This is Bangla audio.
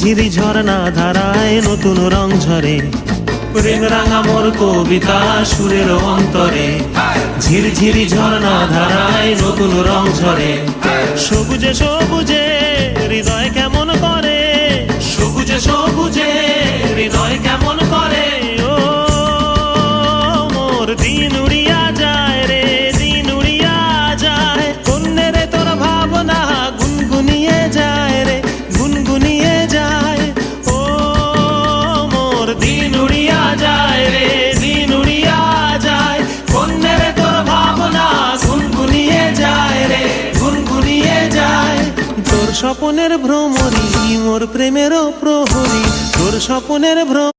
ঝিরিঝিরি ঝর্ণা ধারায় নতুন রং ঝরে, প্রেম রাঙা মোর কবিতা সুরের অন্তরে। ঝিরঝিরি ঝর্ণা ধারায় নতুন রং ঝরে, সবুজে সবুজে হৃদয় কেমন করে, সবুজে সবুজে হৃদয় কেমন করে। ও মোর দিন উড়িয়া যায় রে, দিন উড়িয়া যায়, কন্যে রে তোর ভাবনা গুনগুনিয়ে যায় রে, গুনগুনিয়ে যায়। ও মোর দিন উড়িয়া যায় রে, দিন উড়িয়া যায়, কন্যে রে তোর ভাবনা গুনগুনিয়ে যায় রে, গুনগুনিয়ে যায়। তোর স্বপনের ভ্রমরি মোর প্রেমেরও প্রহরী, তোর স্বপনের ভ্রম